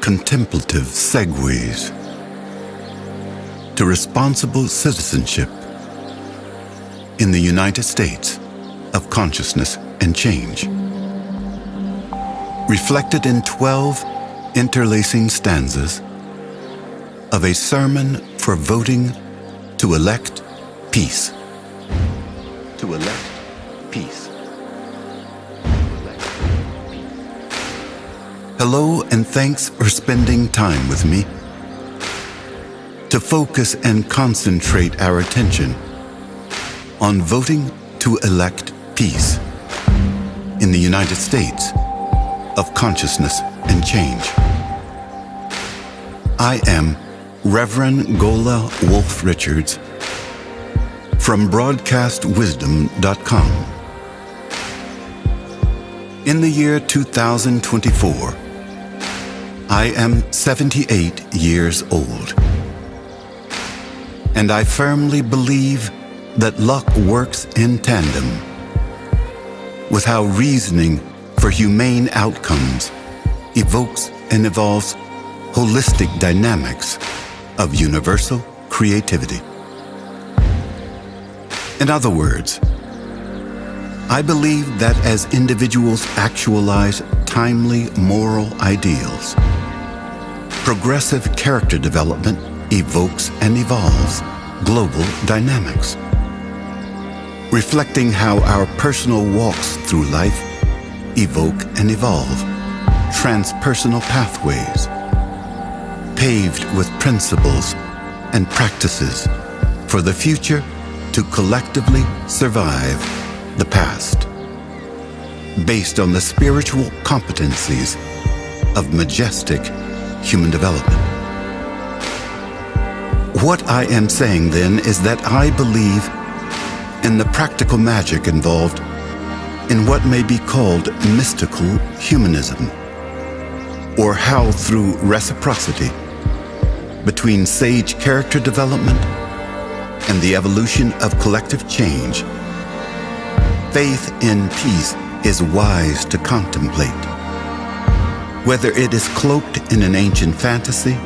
contemplative segues to responsible citizenship in the United States of consciousness and change. Reflected in 12 interlacing stanzas of a sermon for voting to elect peace. To elect peace. Hello and thanks for spending time with me to focus and concentrate our attention on voting to elect peace in the United States of consciousness and change. I am Reverend Gola Wolfe Richards from BroadcastWisdom.com. In the year 2024, I am 78 years old, and I firmly believe that luck works in tandem with how reasoning for humane outcomes evokes and evolves holistic dynamics of universal creativity. In other words, I believe that as individuals actualize timely moral ideals, progressive character development evokes and evolves global dynamics, reflecting how our personal walks through life evoke and evolve transpersonal pathways, paved with principles and practices for the future to collectively survive the past, based on the spiritual competencies of majestic human development. What I am saying then is that I believe in the practical magic involved in what may be called mystical humanism, or how through reciprocity between sage character development and the evolution of collective change, faith in peace is wise to contemplate, whether it is cloaked in an ancient fantasy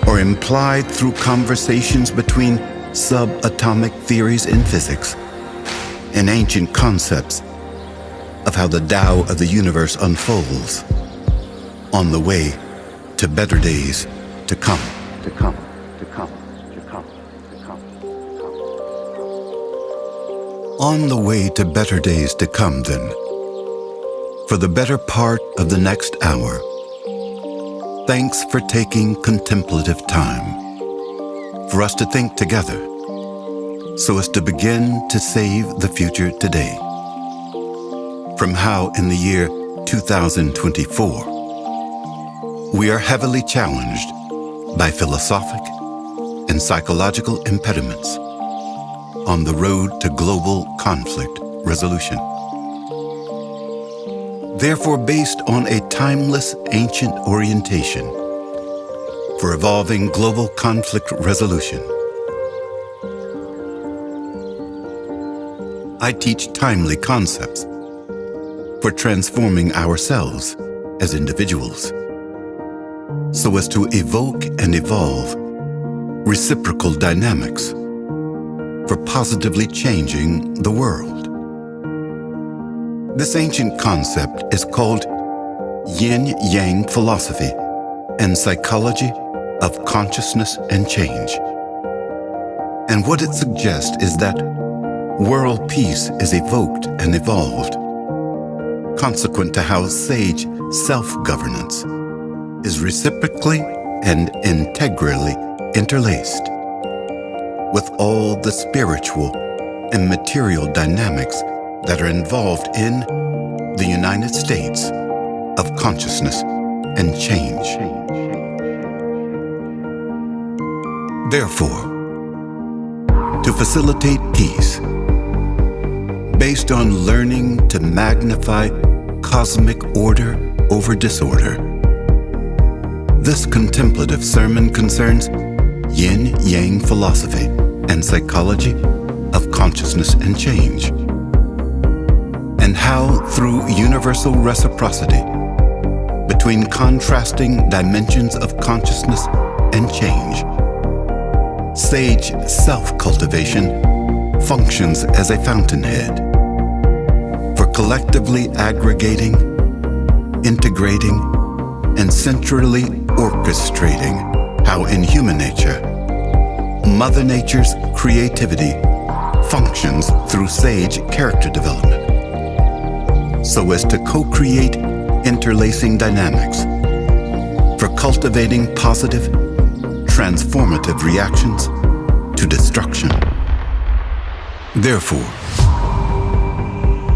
or implied through conversations between subatomic theories in physics and ancient concepts of how the Tao of the universe unfolds on the way to better days to come. On the way to better days to come, then, for the better part of the next hour, thanks for taking contemplative time for us to think together so as to begin to save the future today from how in the year 2024 we are heavily challenged by philosophic and psychological impediments on the road to global conflict resolution. Therefore, based on a timeless ancient orientation for evolving global conflict resolution, I teach timely concepts for transforming ourselves as individuals so as to evoke and evolve reciprocal dynamics for positively changing the world. This ancient concept is called yin-yang philosophy and psychology of consciousness and change. And what it suggests is that world peace is evoked and evolved, consequent to how sage self-governance is reciprocally and integrally interlaced with all the spiritual and material dynamics that are involved in the United States of consciousness and change. Therefore, to facilitate peace, based on learning to magnify cosmic order over disorder, this contemplative sermon concerns yin-yang philosophy and psychology of consciousness and change, and how through universal reciprocity between contrasting dimensions of consciousness and change. Sage self-cultivation functions as a fountainhead for collectively aggregating, integrating, and centrally orchestrating how in human nature, Mother Nature's creativity functions through sage character development, so as to co-create interlacing dynamics for cultivating positive, transformative reactions to destruction. Therefore,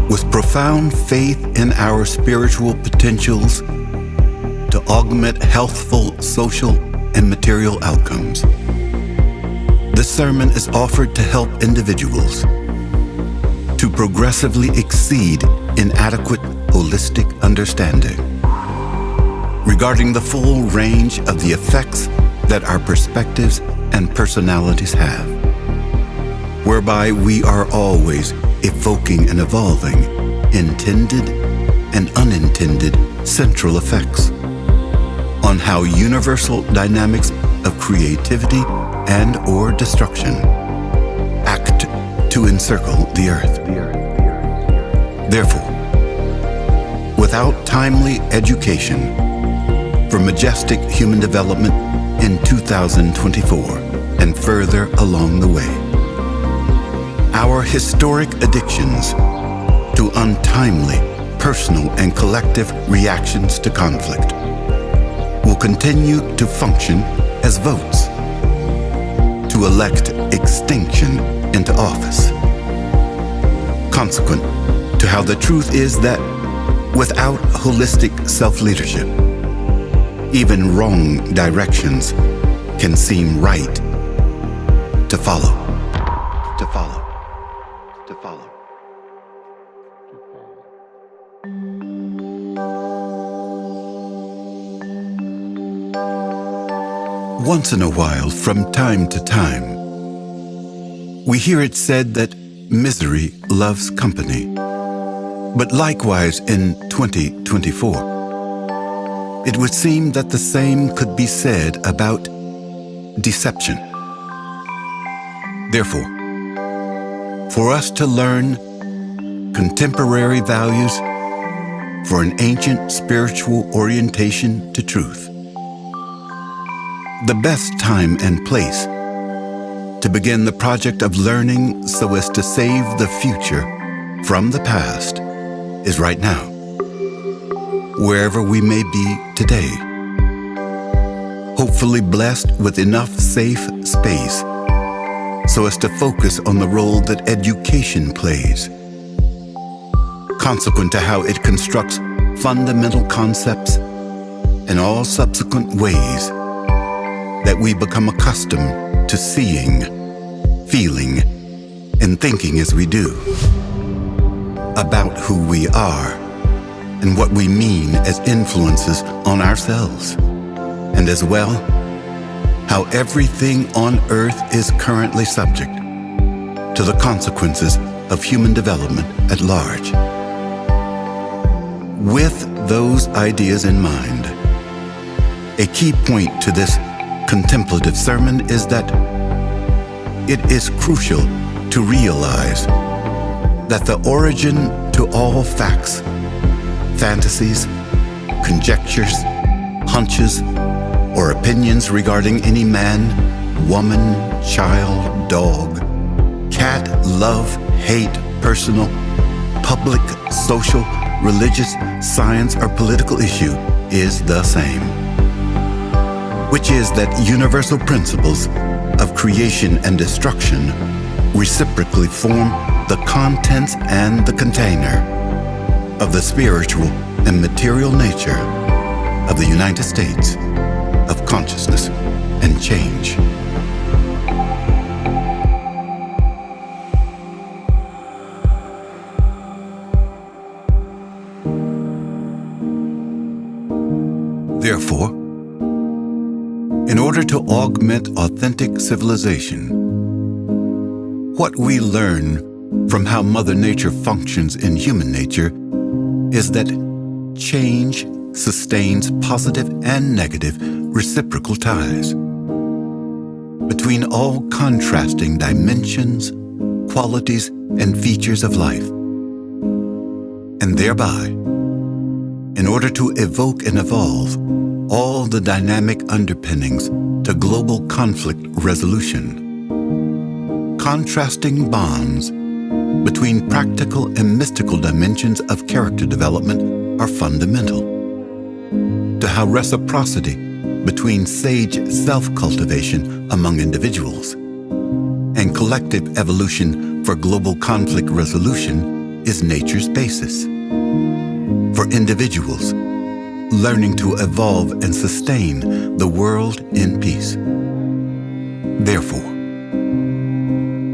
with profound faith in our spiritual potentials to augment healthful social and material outcomes, this sermon is offered to help individuals to progressively exceed inadequate holistic understanding regarding the full range of the effects that our perspectives and personalities have, whereby we are always evoking and evolving intended and unintended central effects on how universal dynamics of creativity and or destruction act to encircle the earth. Therefore, without timely education for majestic human development in 2024 and further along the way, our historic addictions to untimely personal and collective reactions to conflict will continue to function as votes to elect extinction into office. Consequent to how the truth is that without holistic self-leadership, even wrong directions can seem right to follow. To follow. To follow. Once in a while, from time to time, we hear it said that misery loves company. But likewise in 2024, it would seem that the same could be said about deception. Therefore, for us to learn contemporary values for an ancient spiritual orientation to truth, the best time and place to begin the project of learning so as to save the future from the past is right now, wherever we may be today, hopefully blessed with enough safe space so as to focus on the role that education plays, consequent to how it constructs fundamental concepts and all subsequent ways that we become accustomed to seeing, feeling, and thinking as we do about who we are and what we mean as influences on ourselves, and as well, how everything on earth is currently subject to the consequences of human development at large. With those ideas in mind, a key point to this contemplative sermon is that it is crucial to realize that the origin to all facts, fantasies, conjectures, hunches, or opinions regarding any man, woman, child, dog, cat, love, hate, personal, public, social, religious, science, or political issue is the same, which is that universal principles of creation and destruction reciprocally form the contents and the container of the spiritual and material nature of the United States of consciousness and change. Therefore, in order to augment authentic civilization, what we learn from how Mother Nature functions in human nature is that change sustains positive and negative reciprocal ties between all contrasting dimensions, qualities, and features of life, and thereby, in order to evoke and evolve all the dynamic underpinnings to global conflict resolution. Contrasting bonds between practical and mystical dimensions of character development are fundamental to how reciprocity between sage self-cultivation among individuals and collective evolution for global conflict resolution is nature's basis. For individuals, learning to evolve and sustain the world in peace. Therefore,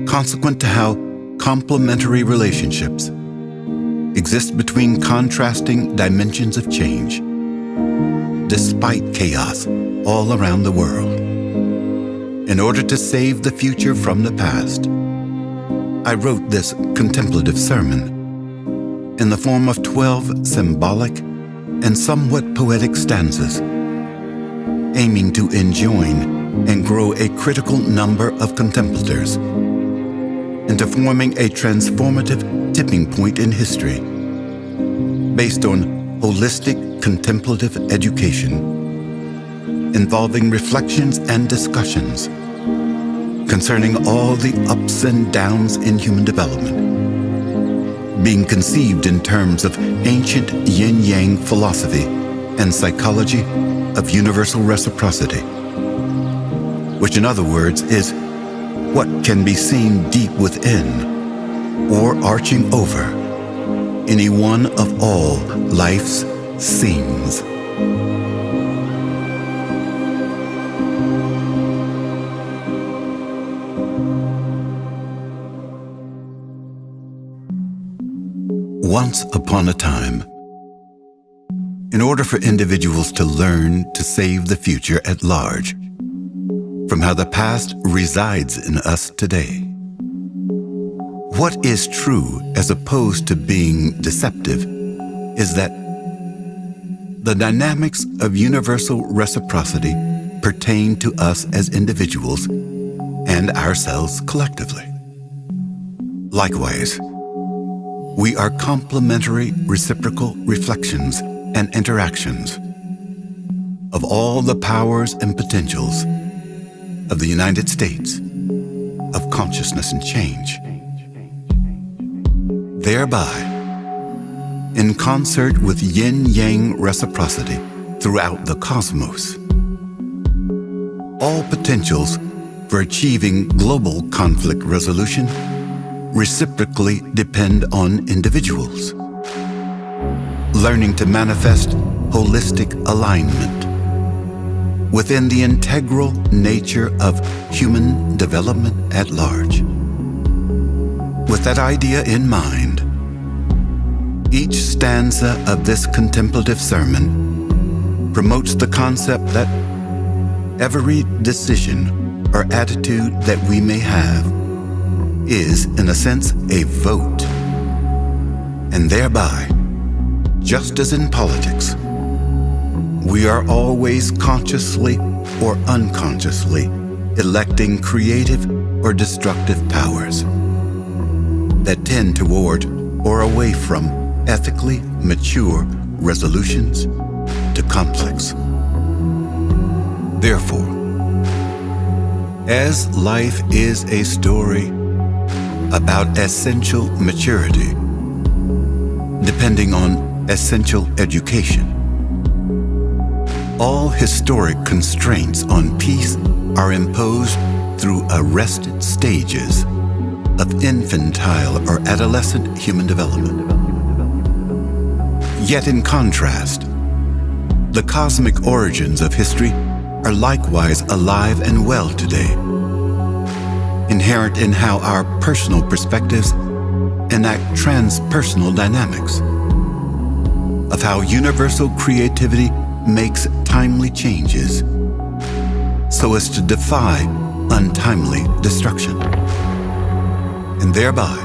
consequent to how complementary relationships exist between contrasting dimensions of change, despite chaos all around the world, in order to save the future from the past, I wrote this contemplative sermon in the form of 12 symbolic and somewhat poetic stanzas, aiming to enjoin and grow a critical number of contemplators into forming a transformative tipping point in history based on holistic contemplative education involving reflections and discussions concerning all the ups and downs in human development, being conceived in terms of ancient yin-yang philosophy and psychology of universal reciprocity, which in other words is what can be seen deep within or arching over any one of all life's scenes. Once upon a time, in order for individuals to learn to save the future at large from how the past resides in us today, what is true as opposed to being deceptive is that the dynamics of universal reciprocity pertain to us as individuals and ourselves collectively. Likewise, we are complementary reciprocal reflections and interactions of all the powers and potentials of the United States of consciousness and change. Thereby, in concert with yin-yang reciprocity throughout the cosmos, all potentials for achieving global conflict resolution reciprocally depend on individuals learning to manifest holistic alignment within the integral nature of human development at large. With that idea in mind, each stanza of this contemplative sermon promotes the concept that every decision or attitude that we may have is, in a sense, a vote, and thereby, just as in politics, we are always consciously or unconsciously electing creative or destructive powers that tend toward or away from ethically mature resolutions to conflicts. Therefore, as life is a story about essential maturity, depending on essential education, all historic constraints on peace are imposed through arrested stages of infantile or adolescent human development. Yet in contrast, the cosmic origins of history are likewise alive and well today, inherent in how our personal perspectives enact transpersonal dynamics, of how universal creativity makes timely changes so as to defy untimely destruction, and thereby,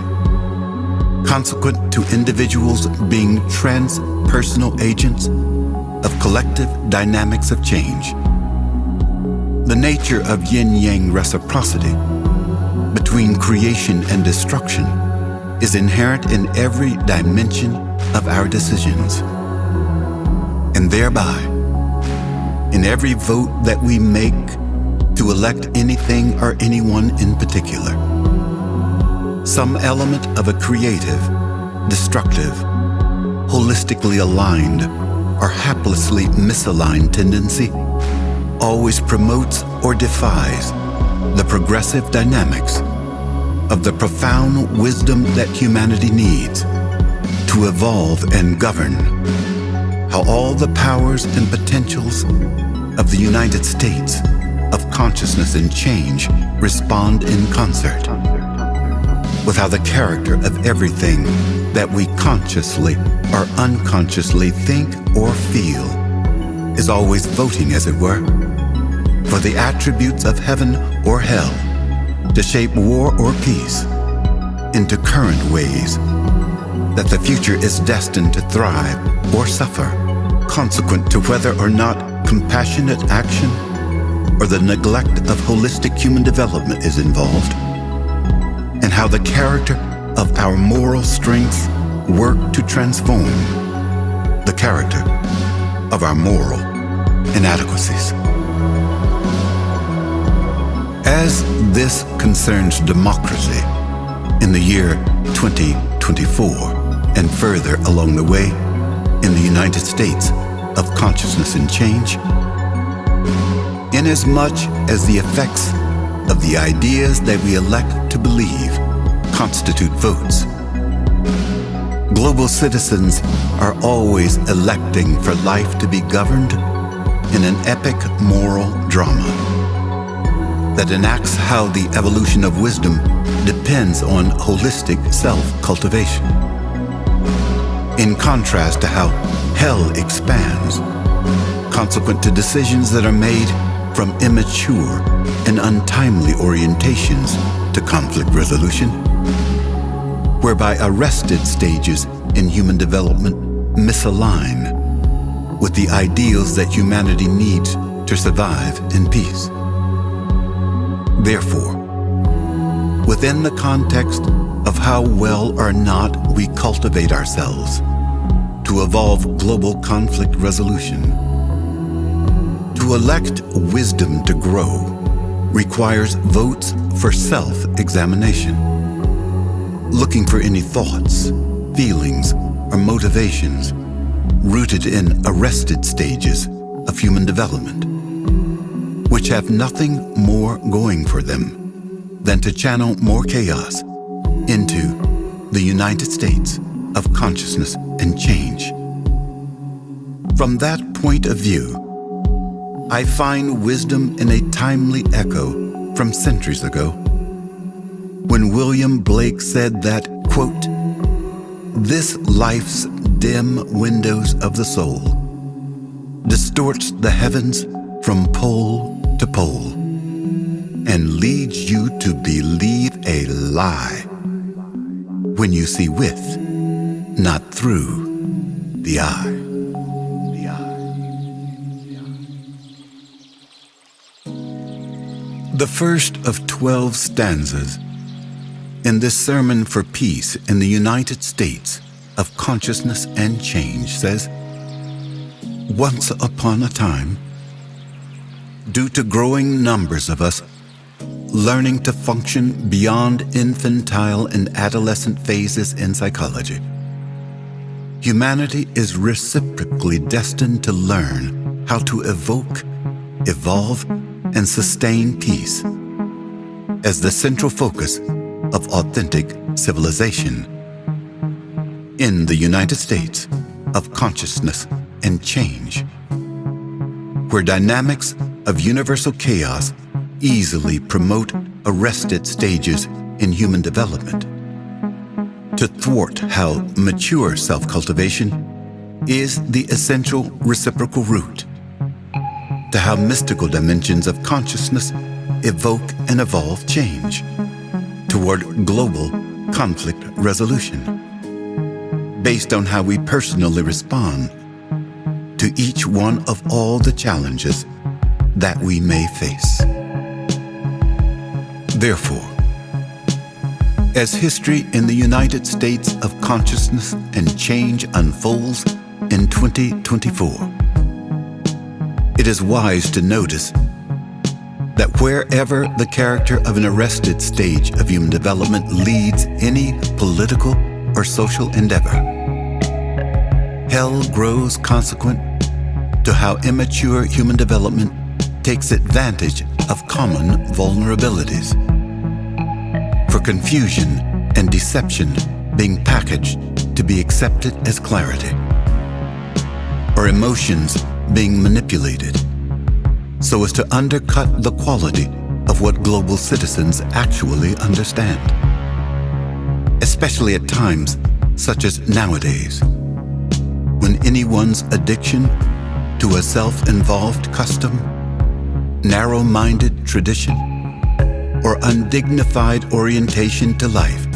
consequent to individuals being transpersonal agents of collective dynamics of change. The nature of yin-yang reciprocity between creation and destruction is inherent in every dimension of our decisions, and thereby in every vote that we make to elect anything or anyone in particular. Some element of a creative, destructive, holistically aligned, or haplessly misaligned tendency always promotes or defies the progressive dynamics of the profound wisdom that humanity needs to evolve and govern how all the powers and potentials of the United States of consciousness and change respond in concert with how the character of everything that we consciously or unconsciously think or feel is always voting, as it were, for the attributes of heaven or hell to shape war or peace into current ways that the future is destined to thrive or suffer, consequent to whether or not compassionate action or the neglect of holistic human development is involved, and how the character of our moral strengths work to transform the character of our moral inadequacies. As this concerns democracy in the year 2024 and further along the way in the United States of consciousness and change, inasmuch as the effects of the ideas that we elect to believe constitute votes, global citizens are always electing for life to be governed in an epic moral drama that enacts how the evolution of wisdom depends on holistic self-cultivation, in contrast to how hell expands, consequent to decisions that are made from immature and untimely orientations to conflict resolution, whereby arrested stages in human development misalign with the ideals that humanity needs to survive in peace. Therefore, within the context of how well or not we cultivate ourselves to evolve global conflict resolution, to elect wisdom to grow requires votes for self-examination, looking for any thoughts, feelings, or motivations rooted in arrested stages of human development, which have nothing more going for them than to channel more chaos into the United States of consciousness and change. From that point of view, I find wisdom in a timely echo from centuries ago, when William Blake said that, quote, "This life's dim windows of the soul distorts the heavens from pole to pole and leads you to believe a lie when you see with, not through, the eye." The first of 12 stanzas in this sermon for peace in the United States of consciousness and change says, "Once upon a time, due to growing numbers of us learning to function beyond infantile and adolescent phases in psychology, humanity is reciprocally destined to learn how to evoke, evolve, and sustain peace as the central focus of authentic civilization in the United States of consciousness and change, where dynamics of universal chaos easily promote arrested stages in human development, to thwart how mature self-cultivation is the essential reciprocal route to how mystical dimensions of consciousness evoke and evolve change toward global conflict resolution, based on how we personally respond to each one of all the challenges that we may face. Therefore, as history in the United States of Consciousness and Change unfolds in 2024, it is wise to notice that wherever the character of an arrested stage of human development leads any political or social endeavor, hell grows consequent to how immature human development takes advantage of common vulnerabilities, for confusion and deception being packaged to be accepted as clarity, or emotions being manipulated so as to undercut the quality of what global citizens actually understand, especially at times such as nowadays, when anyone's addiction to a self-involved custom, narrow-minded tradition, or undignified orientation to life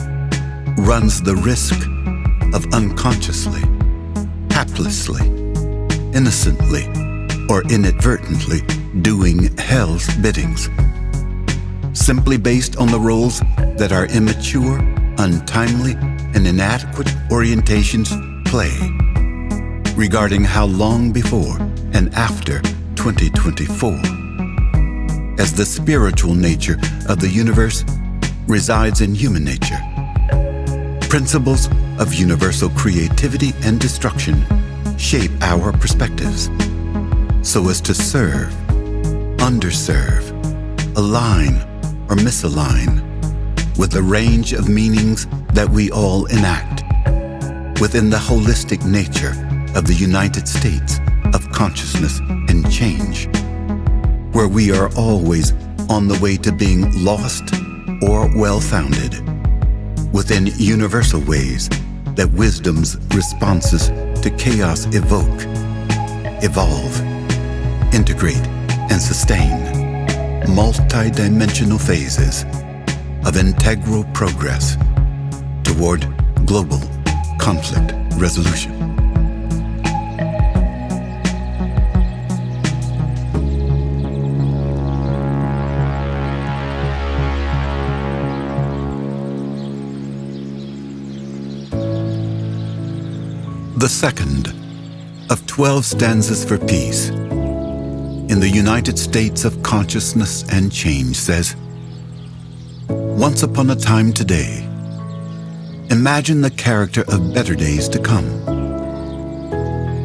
runs the risk of unconsciously, haplessly, innocently, or inadvertently doing hell's biddings, simply based on the roles that our immature, untimely, and inadequate orientations play regarding how long before and after 2024, as the spiritual nature of the universe resides in human nature. Principles of universal creativity and destruction shape our perspectives so as to serve, underserve, align, or misalign with the range of meanings that we all enact within the holistic nature of the United States of Consciousness and Change, where we are always on the way to being lost or well-founded within universal ways that wisdom's responses to chaos evoke, evolve, integrate, and sustain multi-dimensional phases of integral progress toward global conflict resolution. The second of 12 Stanzas for Peace in the United States of Consciousness and Change says, "Once upon a time today, imagine the character of better days to come,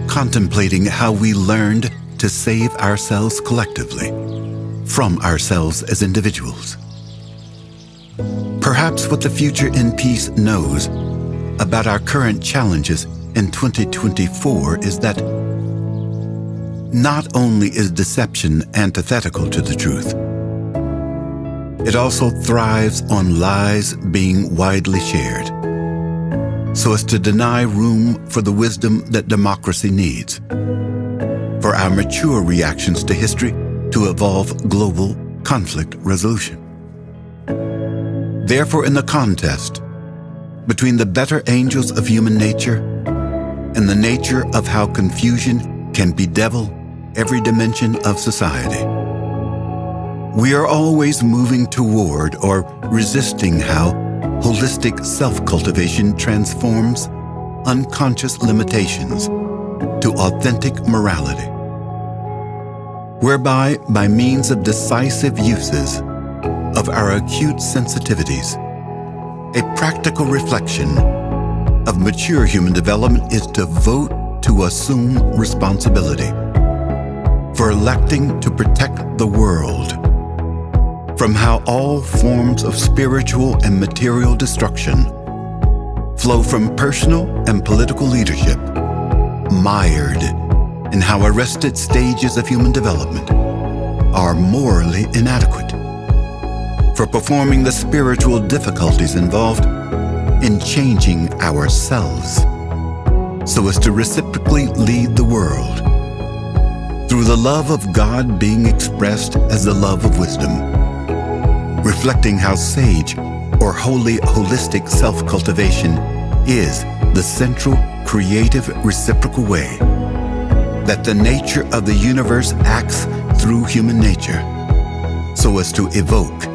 contemplating how we learned to save ourselves collectively from ourselves as individuals. Perhaps what the future in peace knows about our current challenges in 2024 is that not only is deception antithetical to the truth, it also thrives on lies being widely shared, so as to deny room for the wisdom that democracy needs, for our mature reactions to history to evolve global conflict resolution. Therefore, in the contest between the better angels of human nature and the nature of how confusion can bedevil every dimension of society, we are always moving toward or resisting how holistic self-cultivation transforms unconscious limitations to authentic morality, whereby, by means of decisive uses of our acute sensitivities, a practical reflection of mature human development is to vote to assume responsibility for electing to protect the world from how all forms of spiritual and material destruction flow from personal and political leadership, mired in how arrested stages of human development are morally inadequate for performing the spiritual difficulties involved in changing ourselves so as to reciprocally lead the world through the love of God being expressed as the love of wisdom, reflecting how sage or wholly holistic self-cultivation is the central creative reciprocal way that the nature of the universe acts through human nature so as to evoke,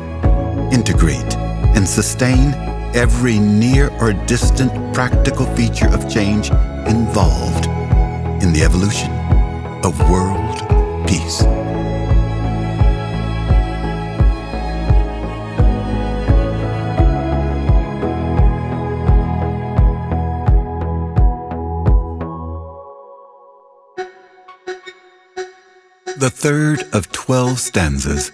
integrate, and sustain every near or distant practical feature of change involved in the evolution of world peace. The third of 12 stanzas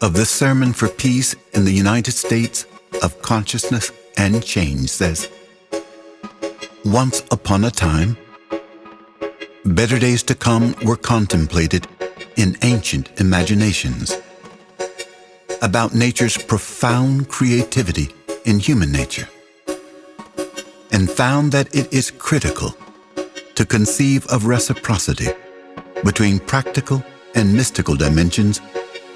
of the Sermon for Peace in the United States of Consciousness and Change says, "Once upon a time, better days to come were contemplated in ancient imaginations about nature's profound creativity in human nature, and found that it is critical to conceive of reciprocity between practical and mystical dimensions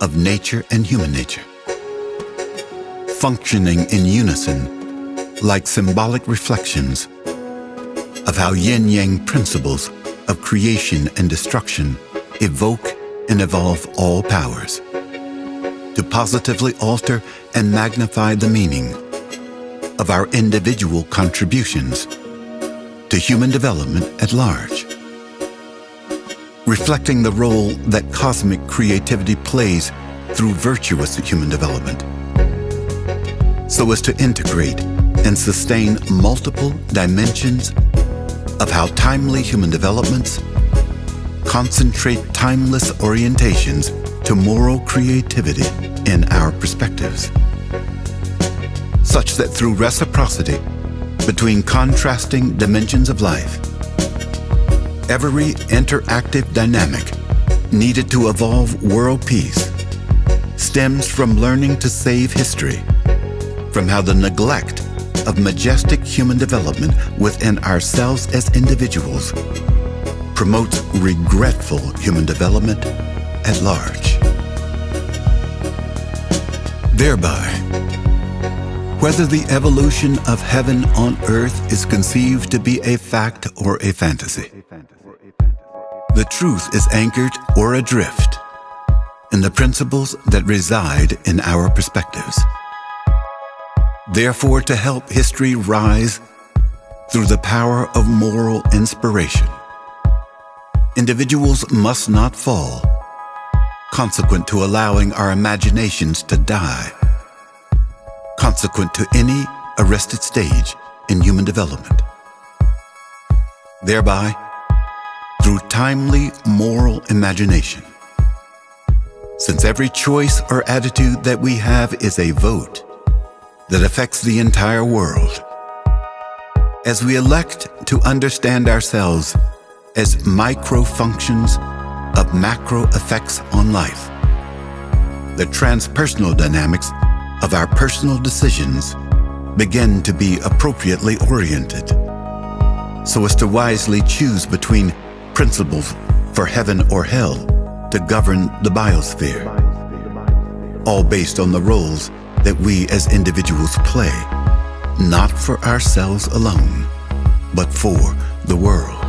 of nature and human nature, functioning in unison like symbolic reflections of how yin-yang principles of creation and destruction evoke and evolve all powers, to positively alter and magnify the meaning of our individual contributions to human development at large, reflecting the role that cosmic creativity plays through virtuous human development, so as to integrate and sustain multiple dimensions of how timely human developments concentrate timeless orientations to moral creativity in our perspectives, such that through reciprocity between contrasting dimensions of life, every interactive dynamic needed to evolve world peace stems from learning to save history from how the neglect of majestic human development within ourselves as individuals promotes regretful human development at large. Thereby, whether the evolution of heaven on earth is conceived to be a fact or a fantasy, the truth is anchored or adrift in the principles that reside in our perspectives. Therefore, to help history rise through the power of moral inspiration, individuals must not fall, consequent to allowing our imaginations to die, consequent to any arrested stage in human development. Thereby, through timely moral imagination, since every choice or attitude that we have is a vote that affects the entire world, as we elect to understand ourselves as micro-functions of macro effects on life, the transpersonal dynamics of our personal decisions begin to be appropriately oriented, so as to wisely choose between principles for heaven or hell to govern the biosphere, all based on the roles that we as individuals play, not for ourselves alone, but for the world.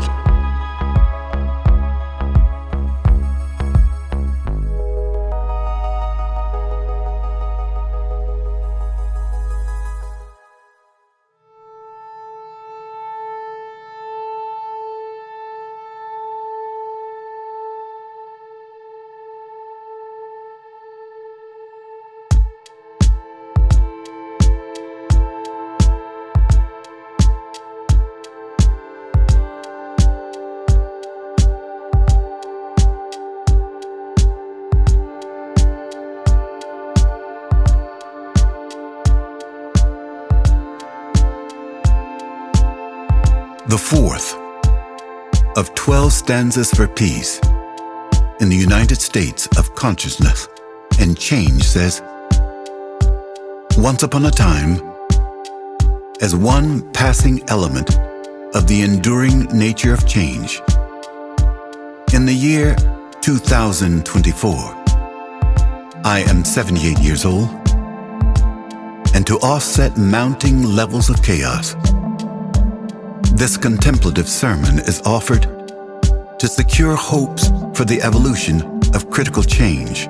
The fourth of 12 stanzas for peace in the United States of Consciousness and Change says, "Once upon a time, as one passing element of the enduring nature of change, in the year 2024, I am 78 years old, and to offset mounting levels of chaos, this contemplative sermon is offered to secure hopes for the evolution of critical change,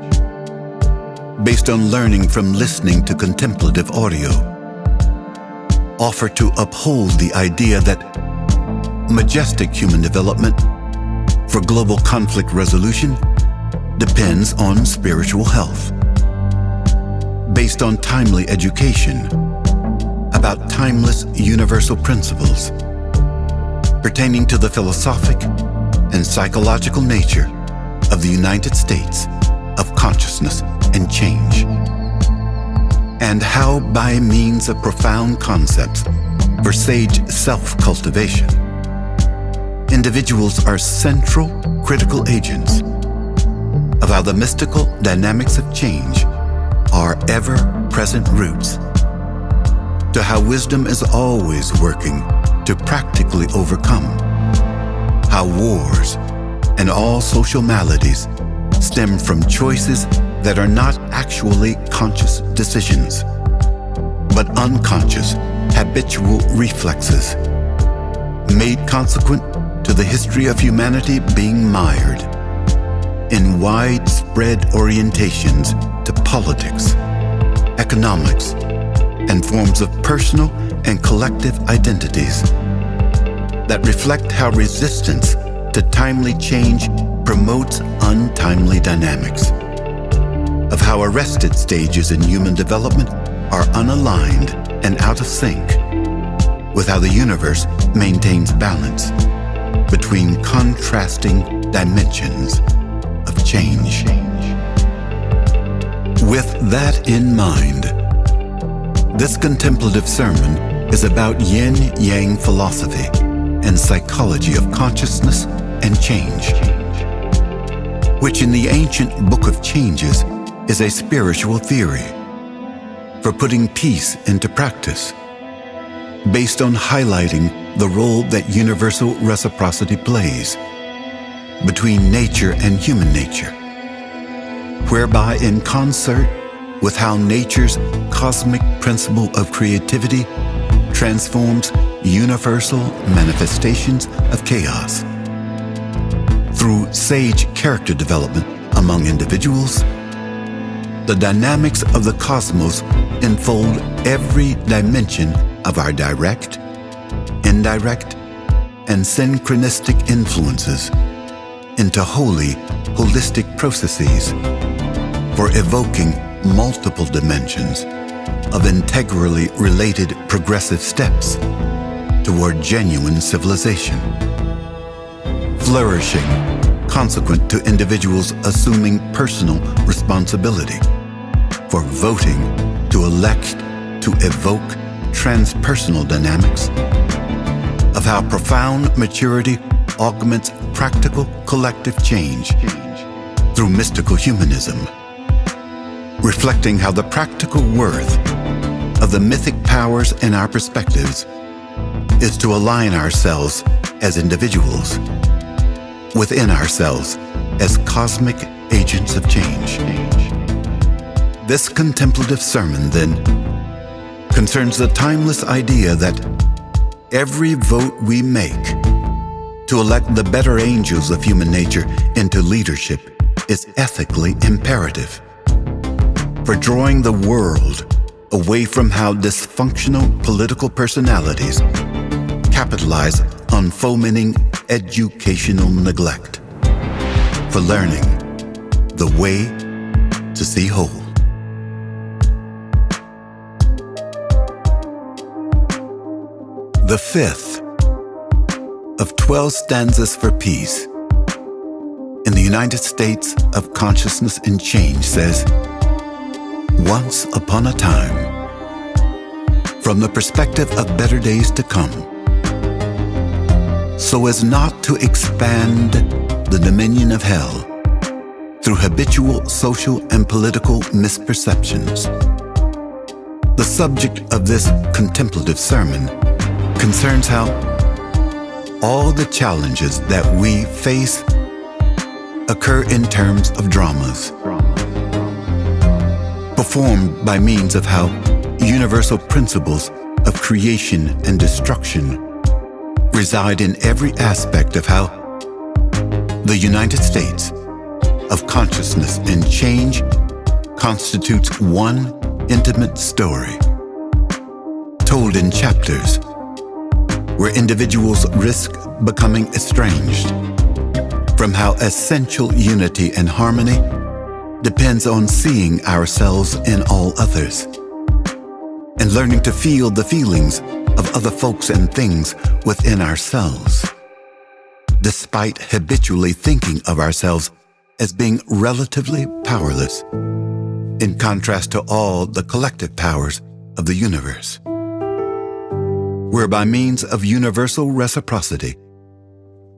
based on learning from listening to contemplative audio, offer to uphold the idea that majestic human development for global conflict resolution depends on spiritual health, based on timely education about timeless universal principles pertaining to the philosophic and psychological nature of the United States of consciousness and change, and how by means of profound concepts for sage self-cultivation, individuals are central critical agents of how the mystical dynamics of change are ever-present roots to how wisdom is always working to practically overcome, how wars and all social maladies stem from choices that are not actually conscious decisions, but unconscious, habitual reflexes, made consequent to the history of humanity being mired in widespread orientations to politics, economics, and forms of personal and collective identities that reflect how resistance to timely change promotes untimely dynamics, of how arrested stages in human development are unaligned and out of sync with how the universe maintains balance between contrasting dimensions of change. With that in mind, this contemplative sermon is about yin-yang philosophy and psychology of consciousness and change, which in the ancient Book of Changes is a spiritual theory for putting peace into practice, based on highlighting the role that universal reciprocity plays between nature and human nature, whereby in concert with how nature's cosmic principle of creativity transforms universal manifestations of chaos. Through sage character development among individuals, the dynamics of the cosmos enfold every dimension of our direct, indirect, and synchronistic influences into wholly holistic processes for evoking multiple dimensions of integrally related progressive steps toward genuine civilization, flourishing consequent to individuals assuming personal responsibility for voting to elect to evoke transpersonal dynamics of how profound maturity augments practical collective change through mystical humanism, reflecting how the practical worth of the mythic powers in our perspectives is to align ourselves as individuals within ourselves as cosmic agents of change. This contemplative sermon, then, concerns the timeless idea that every vote we make to elect the better angels of human nature into leadership is ethically imperative for drawing the world away from how dysfunctional political personalities capitalize on fomenting educational neglect for learning the way to see whole. The fifth of 12 Stanzas for Peace in the United States of Consciousness and Change says, once upon a time, from the perspective of better days to come, so as not to expand the dominion of hell through habitual social and political misperceptions. The subject of this contemplative sermon concerns how all the challenges that we face occur in terms of dramas, performed by means of how universal principles of creation and destruction reside in every aspect of how The United States of consciousness and change constitutes one intimate story, told in chapters, where individuals risk becoming estranged from how essential unity and harmony depends on seeing ourselves in all others and learning to feel the feelings of other folks and things within ourselves, despite habitually thinking of ourselves as being relatively powerless, in contrast to all the collective powers of the universe, where by means of universal reciprocity,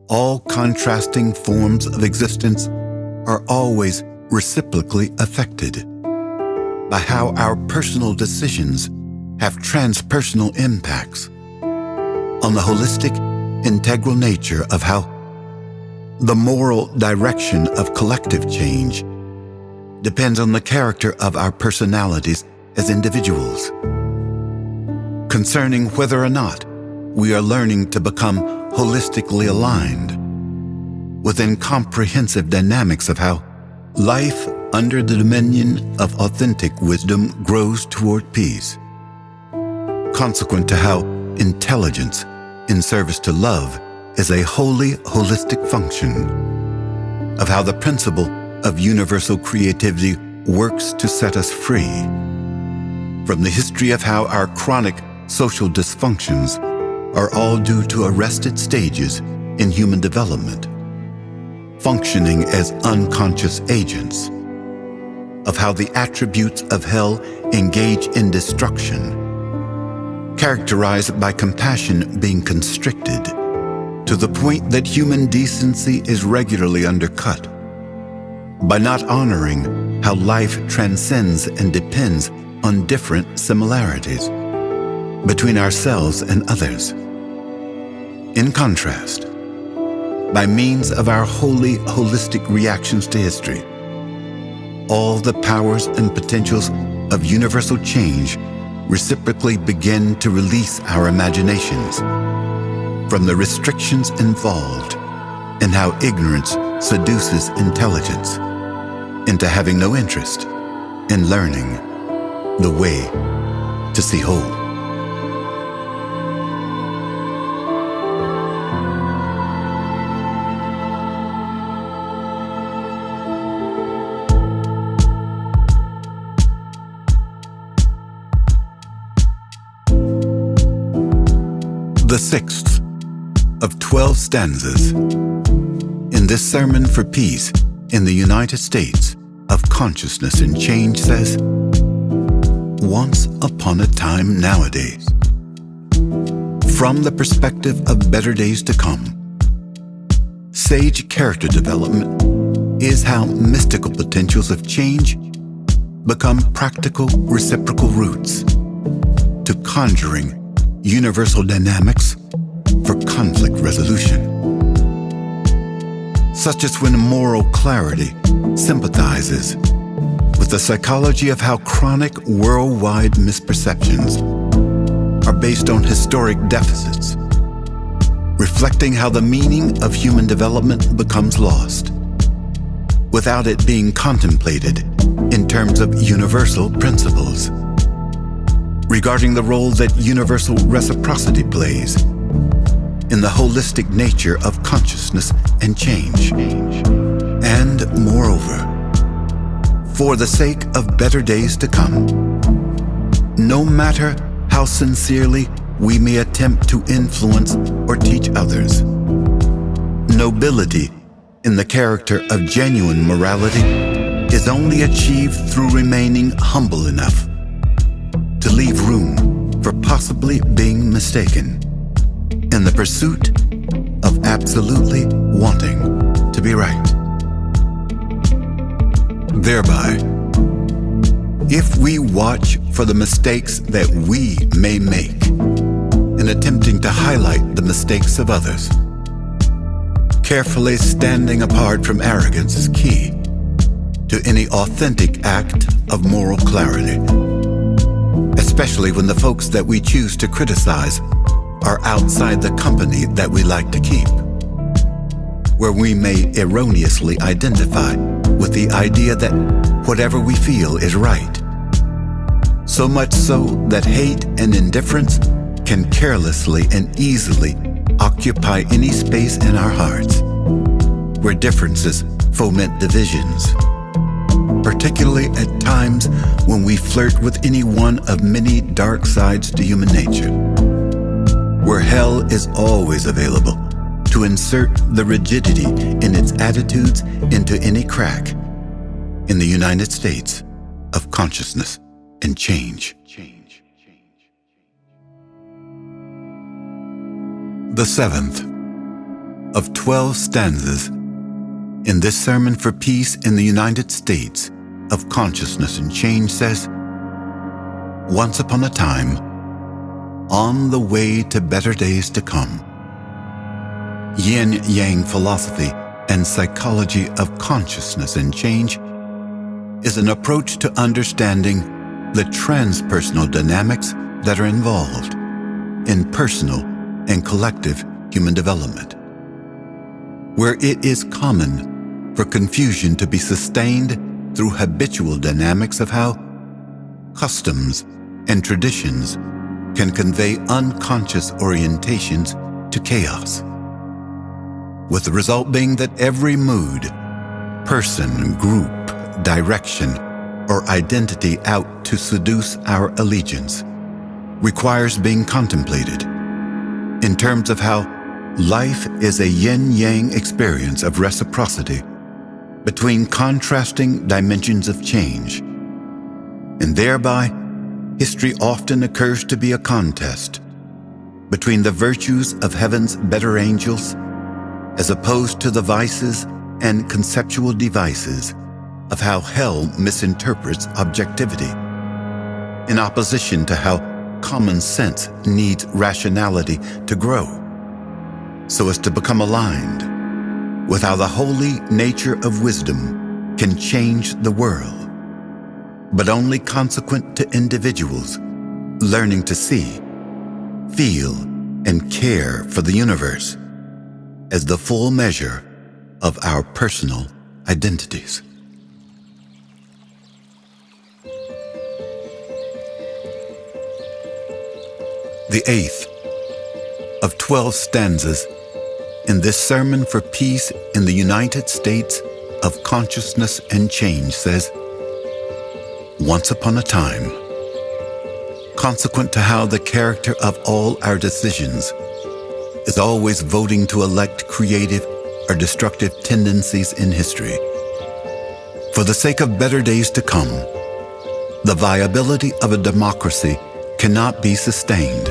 all contrasting forms of existence are always reciprocally affected by how our personal decisions have transpersonal impacts on the holistic, integral nature of how the moral direction of collective change depends on the character of our personalities as individuals, concerning whether or not we are learning to become holistically aligned within comprehensive dynamics of how life under the dominion of authentic wisdom grows toward peace, consequent to how intelligence in service to love is a wholly holistic function of how the principle of universal creativity works to set us free from the history of how our chronic social dysfunctions are all due to arrested stages in human development, functioning as unconscious agents of how the attributes of hell engage in destruction, characterized by compassion being constricted to the point that human decency is regularly undercut by not honoring how life transcends and depends on different similarities between ourselves and others. In contrast, by means of our wholly holistic reactions to history, all the powers and potentials of universal change reciprocally begin to release our imaginations from the restrictions involved in how ignorance seduces intelligence into having no interest in learning the way to see whole. The sixth of 12 stanzas in this Sermon for Peace in the United States of Consciousness and Change says, once upon a time nowadays, from the perspective of better days to come, sage character development is how mystical potentials of change become practical reciprocal roots to conjuring universal dynamics for conflict resolution, such as when moral clarity sympathizes with the psychology of how chronic worldwide misperceptions are based on historic deficits, reflecting how the meaning of human development becomes lost without it being contemplated in terms of universal principles regarding the role that universal reciprocity plays in the holistic nature of consciousness and change. And moreover, for the sake of better days to come, no matter how sincerely we may attempt to influence or teach others, nobility in the character of genuine morality is only achieved through remaining humble enough to leave room for possibly being mistaken in the pursuit of absolutely wanting to be right. Thereby, if we watch for the mistakes that we may make in attempting to highlight the mistakes of others, carefully standing apart from arrogance is key to any authentic act of moral clarity, especially when the folks that we choose to criticize are outside the company that we like to keep. where we may erroneously identify with the idea that whatever we feel is right. So much so that hate and indifference can carelessly and easily occupy any space in our hearts, where differences foment divisions, particularly at times when we flirt with any one of many dark sides to human nature, where hell is always available to insert the rigidity in its attitudes into any crack in the United States of consciousness and change. The seventh of 12 stanzas in this Sermon for Peace in the United States of Consciousness and Change says, once upon a time, on the way to better days to come, yin-yang philosophy and psychology of consciousness and change is an approach to understanding the transpersonal dynamics that are involved in personal and collective human development, where it is common for confusion to be sustained through habitual dynamics of how customs and traditions can convey unconscious orientations to chaos, with the result being that every mood, person, group, direction, or identity out to seduce our allegiance requires being contemplated in terms of how life is a yin-yang experience of reciprocity between contrasting dimensions of change, and thereby history often occurs to be a contest between the virtues of heaven's better angels as opposed to the vices and conceptual devices of how hell misinterprets objectivity, in opposition to how common sense needs rationality to grow, so as to become aligned with how the holy nature of wisdom can change the world, but only consequent to individuals learning to see, feel, and care for the universe as the full measure of our personal identities. The eighth of 12 stanzas in this Sermon for Peace in the United States of Consciousness and Change says, once upon a time, consequent to how the character of all our decisions is always voting to elect creative or destructive tendencies in history, for the sake of better days to come, the viability of a democracy cannot be sustained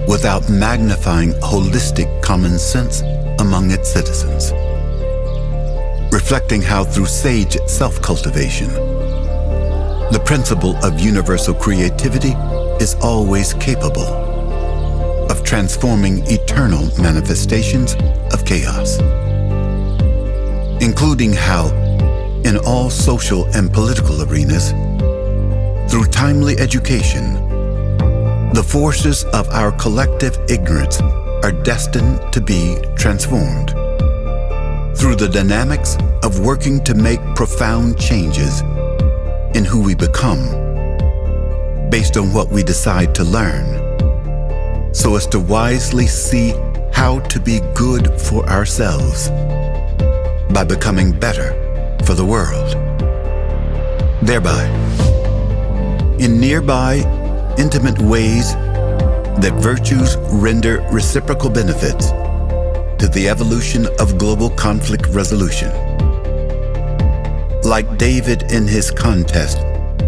without magnifying holistic common sense among its citizens, reflecting how through sage self-cultivation, the principle of universal creativity is always capable of transforming eternal manifestations of chaos, including how, in all social and political arenas, through timely education, the forces of our collective ignorance are destined to be transformed through the dynamics of working to make profound changes in who we become based on what we decide to learn, so as to wisely see how to be good for ourselves by becoming better for the world. Thereby, in nearby, intimate ways that virtues render reciprocal benefits to the evolution of global conflict resolution. Like David in his contest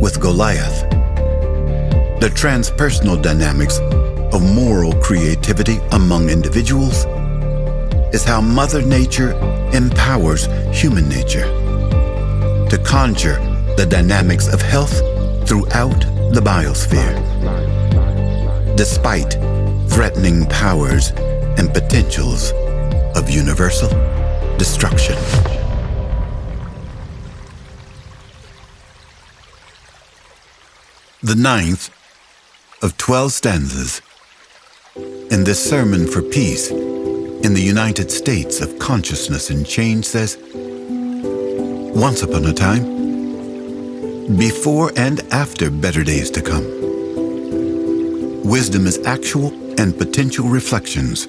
with Goliath, the transpersonal dynamics of moral creativity among individuals is how Mother Nature empowers human nature to conjure the dynamics of health throughout the biosphere, despite threatening powers and potentials of universal destruction. The ninth of 12 stanzas in this Sermon for Peace in the United States of Consciousness and Change says, once upon a time, before and after better days to come, wisdom is actual and potential reflections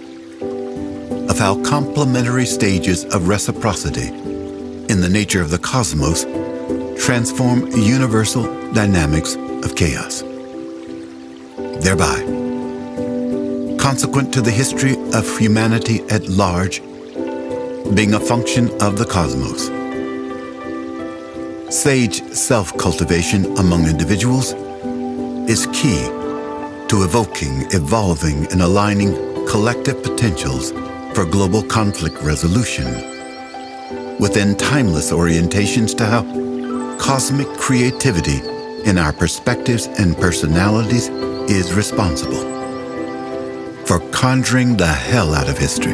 of how complementary stages of reciprocity in the nature of the cosmos transform universal dynamics of chaos. Thereby, consequent to the history of humanity at large being a function of the cosmos, sage self-cultivation among individuals is key to evoking, evolving, and aligning collective potentials for global conflict resolution within timeless orientations to how cosmic creativity in our perspectives and personalities is responsible for conjuring the hell out of history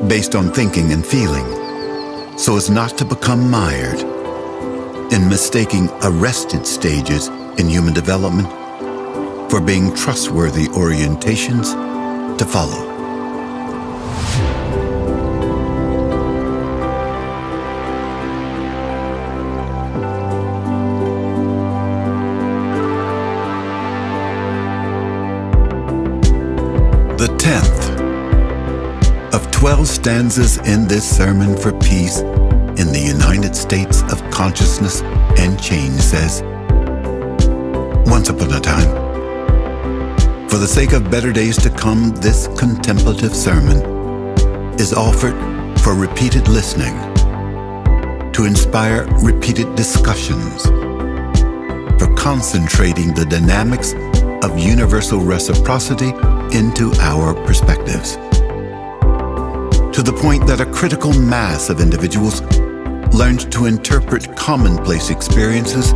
based on thinking and feeling so as not to become mired in mistaking arrested stages in human development for being trustworthy orientations to follow. The 10th of 12 stanzas in this sermon for peace in the United States of Consciousness and Change says, once upon a time, for the sake of better days to come, this contemplative sermon is offered for repeated listening, to inspire repeated discussions, for concentrating the dynamics of universal reciprocity into our perspectives, to the point that a critical mass of individuals learns to interpret commonplace experiences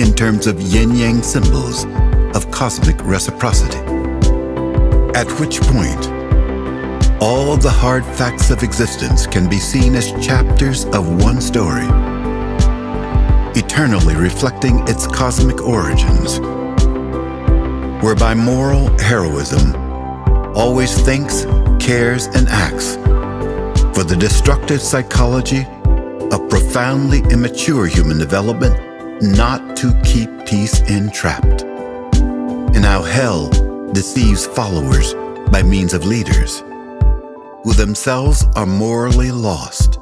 in terms of yin-yang symbols of cosmic reciprocity, at which point all the hard facts of existence can be seen as chapters of one story, eternally reflecting its cosmic origins, whereby moral heroism always thinks, cares, and acts for the destructive psychology of profoundly immature human development not to keep peace entrapped, and how hell deceives followers by means of leaders who themselves are morally lost,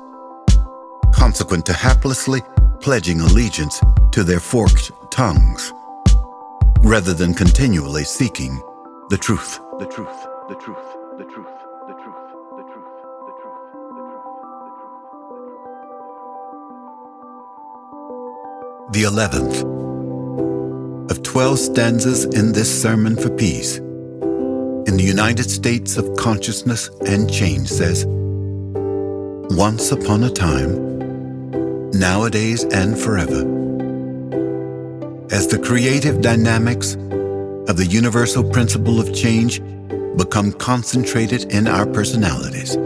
consequent to haplessly pledging allegiance to their forked tongues, rather than continually seeking the truth. The truth, the truth, the truth, the truth, the truth, the truth, the truth, the truth. The 11th of 12 stanzas in this sermon for peace in the United States of Consciousness and Change says, once upon a time, nowadays and forever, as the creative dynamics of the universal principle of change become concentrated in our personalities,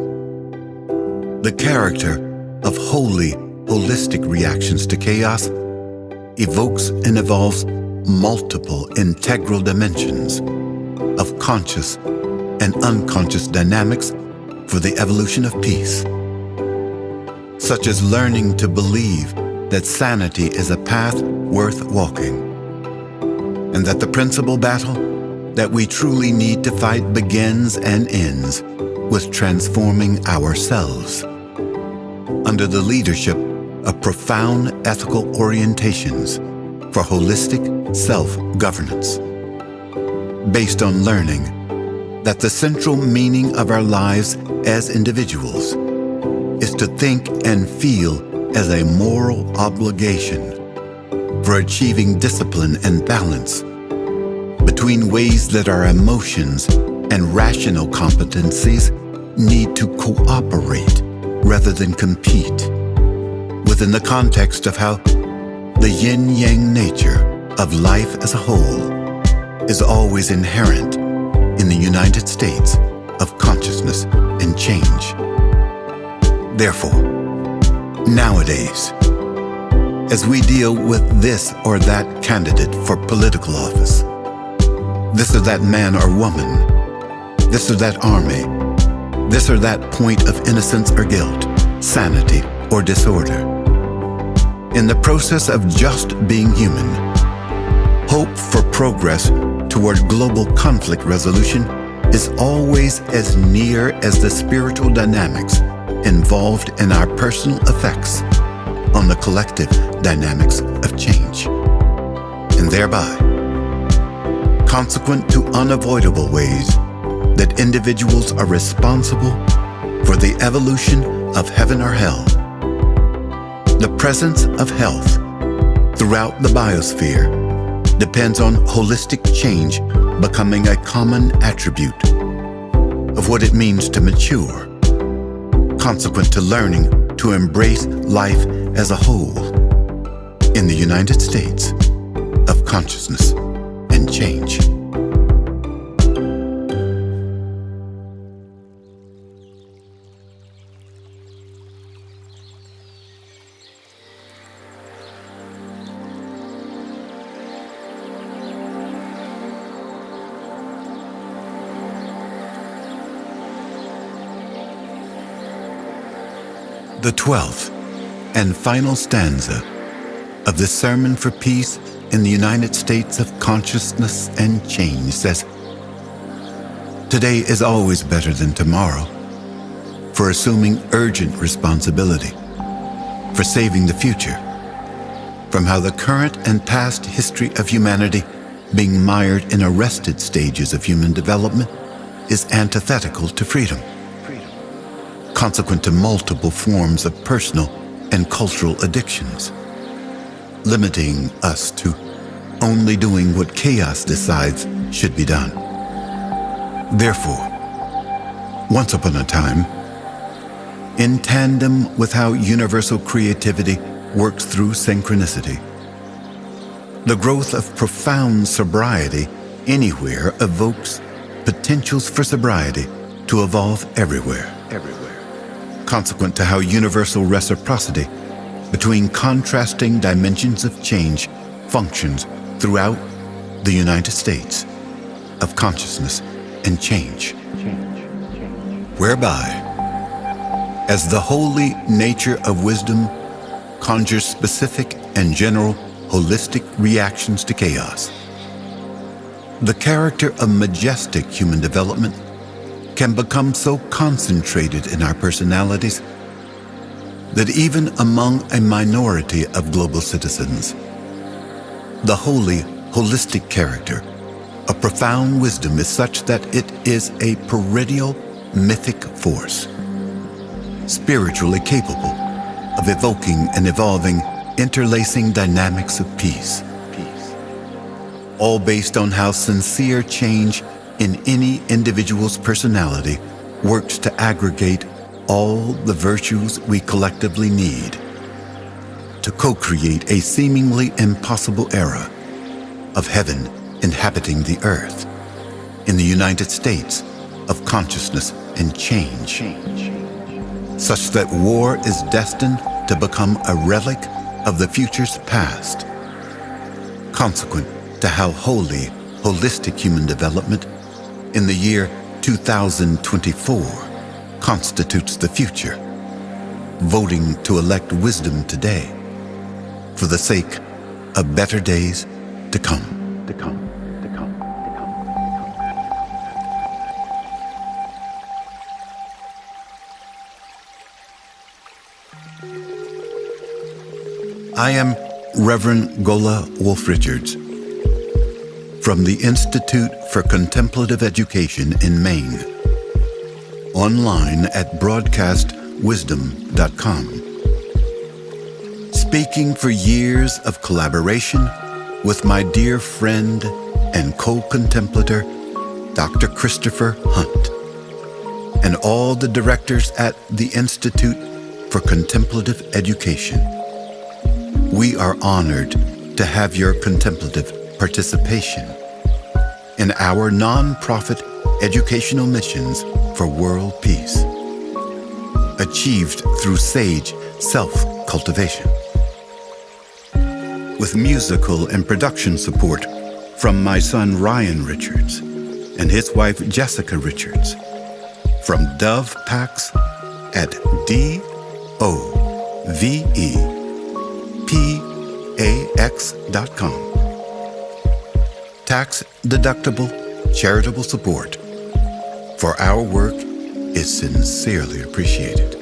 the character of wholly holistic reactions to chaos evokes and evolves multiple integral dimensions of conscious and unconscious dynamics for the evolution of peace, such as learning to believe that sanity is a path worth walking, and that the principal battle that we truly need to fight begins and ends with transforming ourselves under the leadership of profound ethical orientations for holistic self-governance, based on learning that the central meaning of our lives as individuals is to think and feel as a moral obligation for achieving discipline and balance between ways that our emotions and rational competencies need to cooperate rather than compete, within the context of how the yin-yang nature of life as a whole is always inherent in the United States of Consciousness and Change. Therefore, nowadays, as we deal with this or that candidate for political office, this or that man or woman, this or that army, this or that point of innocence or guilt, sanity or disorder. In the process of just being human, hope for progress toward global conflict resolution is always as near as the spiritual dynamics involved in our personal effects on the collective dynamics of change, and thereby consequent to unavoidable ways that individuals are responsible for the evolution of heaven or hell. The presence of health throughout the biosphere depends on holistic change becoming a common attribute of what it means to mature, consequent to learning to embrace life as a whole in the United States of consciousness and change. The 12th and final stanza of the Sermon for Peace in the United States of Consciousness and Change says, "Today is always better than tomorrow for assuming urgent responsibility, for saving the future from how the current and past history of humanity being mired in arrested stages of human development is antithetical to freedom, consequent to multiple forms of personal and cultural addictions, limiting us to only doing what chaos decides should be done. Therefore, once upon a time, in tandem with how universal creativity works through synchronicity, the growth of profound sobriety anywhere evokes potentials for sobriety to evolve everywhere. Consequent to how universal reciprocity between contrasting dimensions of change functions throughout the United States of consciousness and change, whereby, as the holy nature of wisdom conjures specific and general holistic reactions to chaos, the character of majestic human development can become so concentrated in our personalities that even among a minority of global citizens, the holy, holistic character of profound wisdom is such that it is a perennial mythic force, spiritually capable of evoking and evolving interlacing dynamics of peace, all based on how sincere change in any individual's personality works to aggregate all the virtues we collectively need to co-create a seemingly impossible era of heaven inhabiting the earth in the United States of consciousness and change, such that war is destined to become a relic of the future's past, consequent to how holy, holistic human development in the year 2024 constitutes the future, voting to elect wisdom today for the sake of better days to come. I am Reverend Gola Wolf-Richards from the Institute for Contemplative Education in Maine, online at broadcastwisdom.com. Speaking for years of collaboration with my dear friend and co-contemplator, Dr. Christopher Hunt, and all the directors at the Institute for Contemplative Education. We are honored to have your contemplative participation in our nonprofit educational missions for world peace, achieved through sage self-cultivation. With musical and production support from my son Ryan Richards and his wife Jessica Richards, from Dove Pax at DOVEPAX.com. Tax-deductible charitable support for our work is sincerely appreciated.